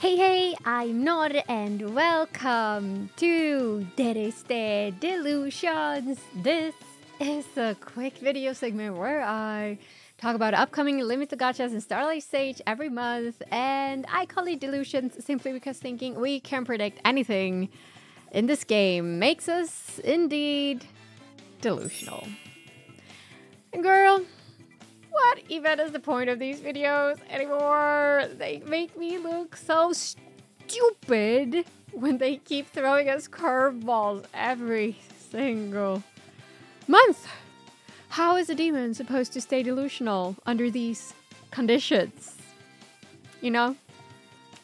Hey, I'm Nor and welcome to DERESUTE Delusions. This is a quick video segment where I talk about upcoming limited gachas in Starlight stage every month, and I call it delusions simply because thinking we can predict anything in this game makes us indeed delusional. And girl, what even is the point of these videos anymore? They make me look so stupid when they keep throwing us curveballs every single month. How is a demon supposed to stay delusional under these conditions? You know?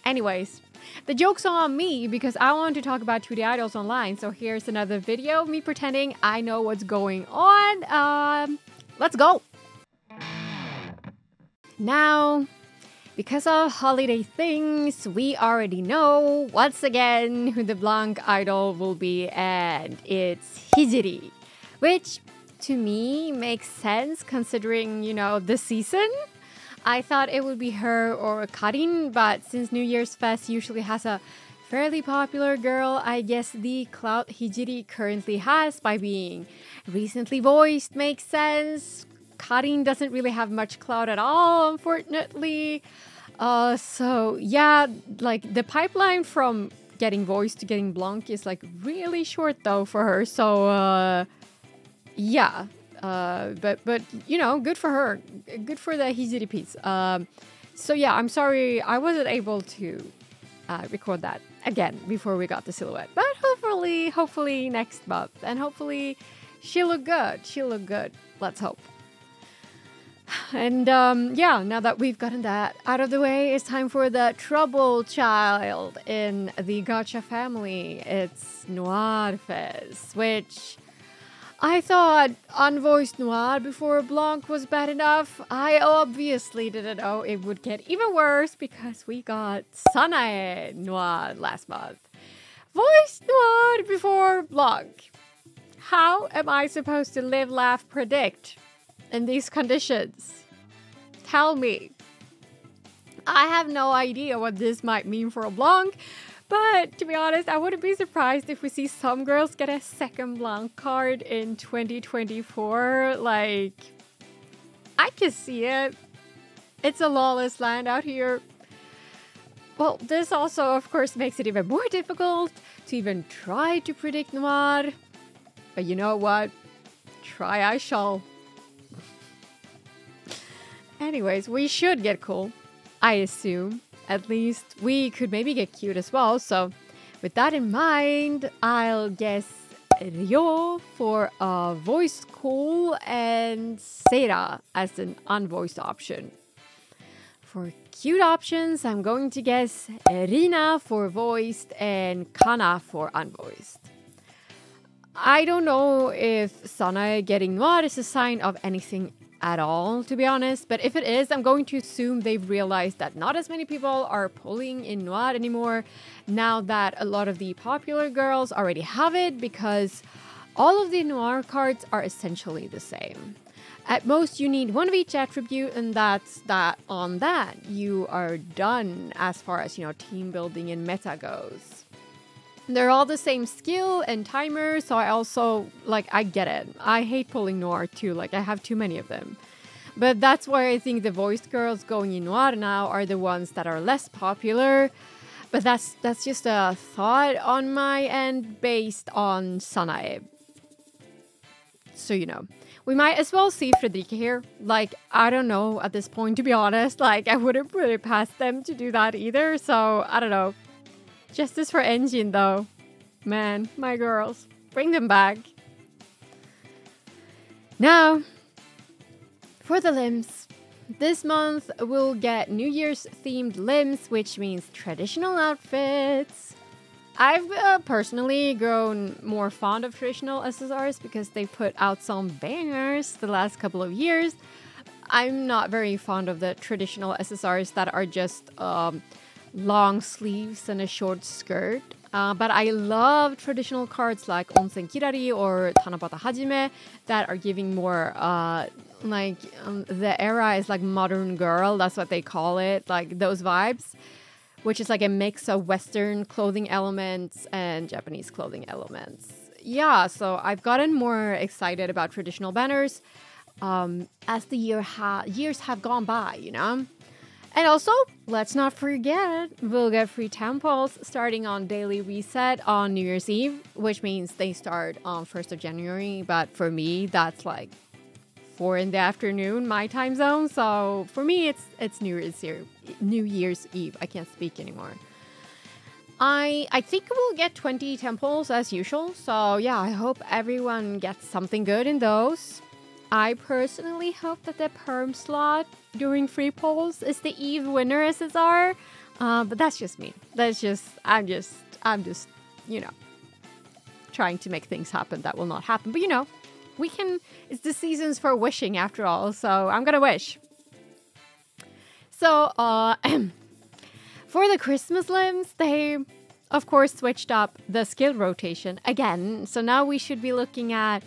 Anyways, the joke's on me because I want to talk about 2D idols online. So here's another video of me pretending I know what's going on. Let's go. Now, because of holiday things, we already know once again who the blank idol will be, and it's Hijiri, which to me makes sense considering, you know, the season. I thought it would be her or Karin, but since New Year's Fest usually has a fairly popular girl, I guess the clout Hijiri currently has by being recently voiced makes sense. Karin doesn't really have much clout at all, unfortunately. So yeah, like the pipeline from getting voiced to getting blank is like really short though for her. So yeah, but you know, good for her, good for the Hijiri piece. So yeah, I'm sorry I wasn't able to record that again before we got the silhouette, but hopefully next month, and hopefully she'll look good. Let's hope. And yeah, now that we've gotten that out of the way, it's time for the trouble child in the gacha family. It's Noir Fez, which I thought unvoiced Noir before Blanc was bad enough. I obviously didn't know it would get even worse because we got Sanae Noir last month. Voiced Noir before Blanc. How am I supposed to live, laugh, predict in these conditions? Tell me. I have no idea what this might mean for a Blanc, but to be honest, I wouldn't be surprised if we see some girls get a second Blanc card in 2024. Like, I can see it. It's a lawless land out here. Well, this also, of course, makes it even more difficult to even try to predict Noir. But you know what? Try I shall. Anyways, we should get cool, I assume. At least we could maybe get cute as well. So with that in mind, I'll guess Ryo for a voiced cool and Seira as an unvoiced option. For cute options, I'm going to guess Rina for voiced and Kana for unvoiced. I don't know if Sanae getting Noir is a sign of anything at all, to be honest, but if it is, I'm going to assume they've realized that not as many people are pulling in Noir anymore now that a lot of the popular girls already have it, because all of the Noir cards are essentially the same. At most, you need one of each attribute, and that's that. On that, you are done as far as, you know, team building and meta goes. They're all the same skill and timer, so I also, like, I get it. I hate pulling Noir too, like, I have too many of them. But that's why I think the voiced girls going in Noir now are the ones that are less popular. But that's just a thought on my end based on Sanae. So, you know, we might as well see Fredrika here. Like, I don't know at this point, to be honest. Like, I wouldn't put it past them to do that either, so I don't know. Justice for Engine, though. Man, my girls. Bring them back. Now, for the limbs. This month, we'll get New Year's themed limbs, which means traditional outfits. I've personally grown more fond of traditional SSRs because they put out some bangers the last couple of years. I'm not very fond of the traditional SSRs that are just long sleeves and a short skirt. But I love traditional cards like Onsen Kirari or Tanabata Hajime that are giving more the era is like modern girl, that's what they call it, like those vibes. which is like a mix of Western clothing elements and Japanese clothing elements. Yeah, so I've gotten more excited about traditional banners as the years have gone by, you know? And also, let's not forget, we'll get free temples starting on Daily Reset on New Year's Eve, which means they start on 1st of January. But for me, that's like 4 in the afternoon, my time zone. So for me, it's New Year's Eve. I can't speak anymore. I think we'll get 20 temples as usual. So yeah, I hope everyone gets something good in those. I personally hope that the perm slot during free polls is the Eve winner SSR. But that's just me. I'm just, you know, trying to make things happen that will not happen. But you know, it's the seasons for wishing after all. So I'm gonna wish. So, for the Christmas limbs, they, of course, switched up the skill rotation again. So now we should be looking at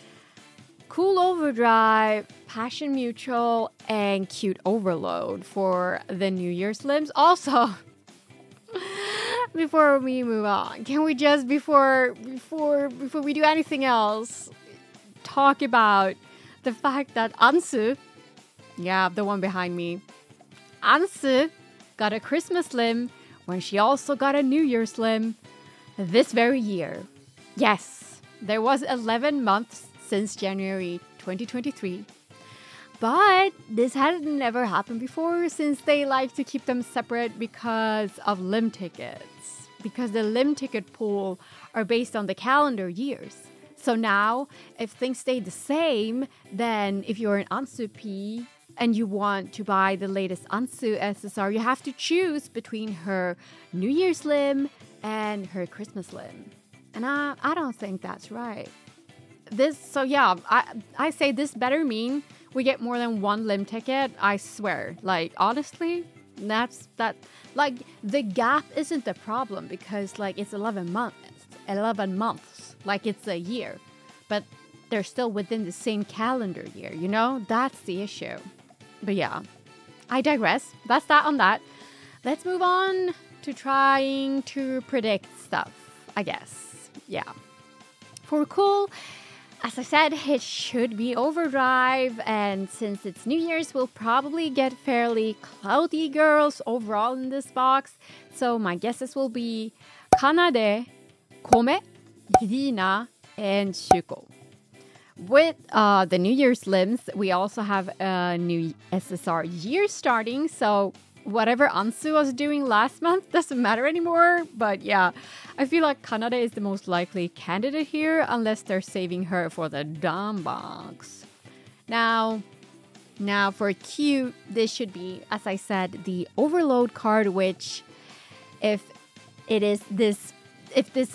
Cool Overdrive, Passion Mutual, and Cute Overload for the New Year's limbs. Also, before we move on, can we just, before we do anything else, talk about the fact that Ansu, yeah, the one behind me, Ansu got a Christmas limb when she also got a New Year's limb this very year. Yes, there was 11 months since January 2023. But this had never happened before since they like to keep them separate because of limb tickets. Because the limb ticket pool are based on the calendar years. So now, if things stay the same, then if you're an Ansu P and you want to buy the latest Ansu SSR, you have to choose between her New Year's limb and her Christmas limb. And I don't think that's right. I say this better mean we get more than one limb ticket. I swear. Like, honestly, like, the gap isn't the problem because, like, it's 11 months. Like, it's a year. But they're still within the same calendar year, you know? That's the issue. But yeah, I digress. That's that on that. Let's move on to trying to predict stuff, I guess. Yeah. For cool, as I said, it should be Overdrive, and since it's New Year's, we'll probably get fairly cloudy girls overall in this box. So my guesses will be Kanade, Kome, Rina, and Shuko. With the New Year's limbs, we also have a new SSR year starting, so whatever Ansu was doing last month doesn't matter anymore. But yeah, I feel like Kanade is the most likely candidate here, unless they're saving her for the dumb box. Now for Cute, this should be, as I said, the Overload card, which if this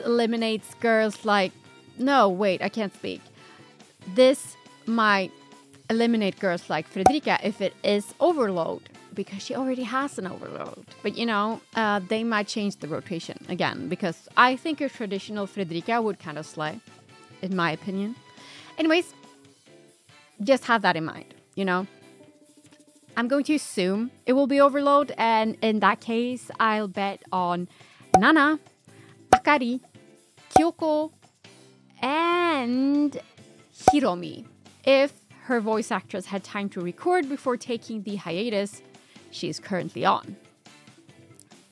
eliminates girls like, no, wait, I can't speak. This might eliminate girls like Fredrika if it is Overload, because she already has an Overload. But you know, they might change the rotation again, because I think a traditional Fredrika would kind of slay, in my opinion. Anyways, just have that in mind, you know. I'm going to assume it will be Overload, and in that case, I'll bet on Nana, Akari, Kyoko, and Hiromi. If her voice actress had time to record before taking the hiatus she's currently on.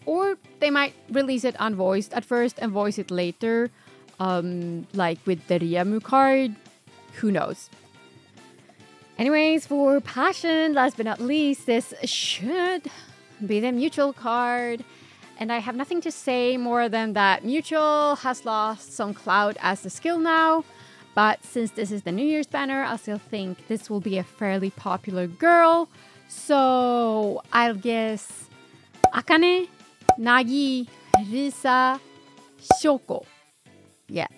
Or they might release it unvoiced at first and voice it later, like with the Riamu card. Who knows? Anyways, for Passion, last but not least, this should be the Mutual card. And I have nothing to say more than that Mutual has lost some clout as a skill now. But since this is the New Year's banner, I still think this will be a fairly popular girl. So I'll guess Akane, Nagi, Risa, Shoko. Yeah.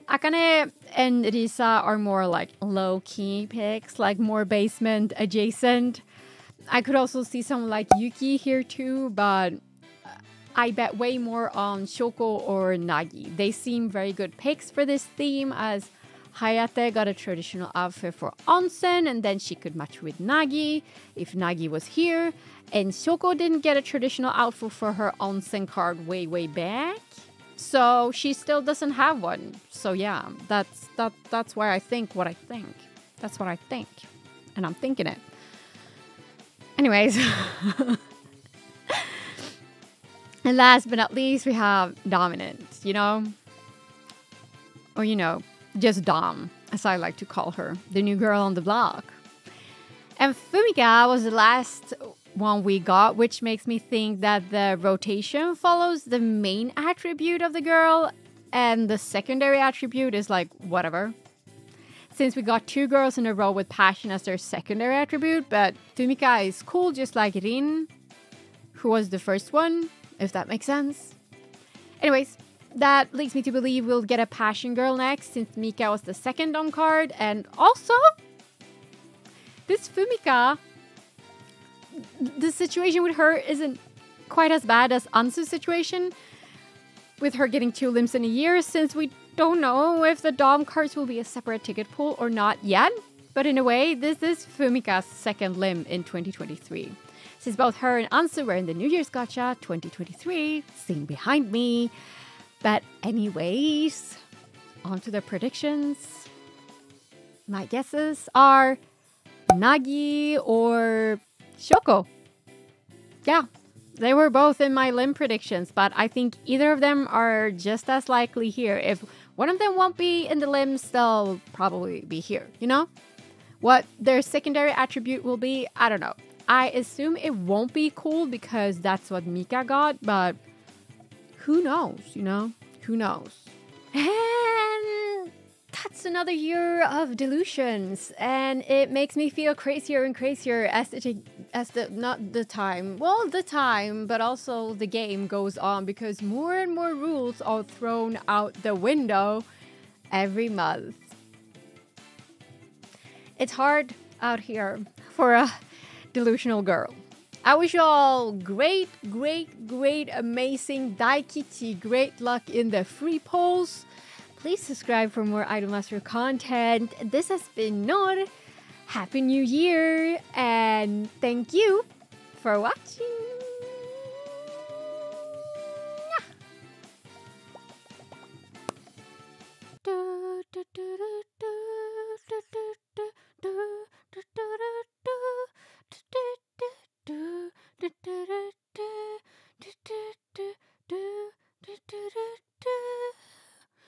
Akane and Risa are more like low-key picks, like more basement adjacent. I could also see someone like Yuki here too, but I bet way more on Shoko or Nagi. They seem very good picks for this theme as Hayate got a traditional outfit for onsen, and then she could match with Nagi if Nagi was here. And Shoko didn't get a traditional outfit for her onsen card way back. So she still doesn't have one. So yeah, that's why I think what I think. That's what I think. And I'm thinking it. Anyways. And last but not least, we have Dominant, you know? Or, you know, just Dom, as I like to call her. The new girl on the block. And Fumika was the last one we got, which makes me think that the rotation follows the main attribute of the girl. And the secondary attribute is like, whatever. Since we got 2 girls in a row with passion as their secondary attribute. But Fumika is cool, just like Rin, who was the first one. If that makes sense. Anyways, that leads me to believe we'll get a passion girl next, since Mika was the second Dom card. And also, this Fumika, the situation with her isn't quite as bad as Ansu's situation, with her getting 2 limbs in a year, since we don't know if the Dom cards will be a separate ticket pool or not yet. But in a way, this is Fumika's second limb in 2023. Since both her and Ansu were in the New Year's Gacha 2023, seen behind me. But anyways, on to the predictions. My guesses are Nagi or Shoko. Yeah, they were both in my limb predictions, but I think either of them are just as likely here. If one of them won't be in the limbs, they'll probably be here, you know? What their secondary attribute will be, I don't know. I assume it won't be cool because that's what Mika got, but who knows, you know? Who knows? And that's another year of delusions, and it makes me feel crazier and crazier as the time, but also the game goes on, because more and more rules are thrown out the window every month. It's hard out here for a delusional girl. I wish you all great, amazing Daikichi, great luck in the free polls. Please subscribe for more Idol Master content. This has been Nor. Happy New Year, and thank you for watching. Da, da, da, da.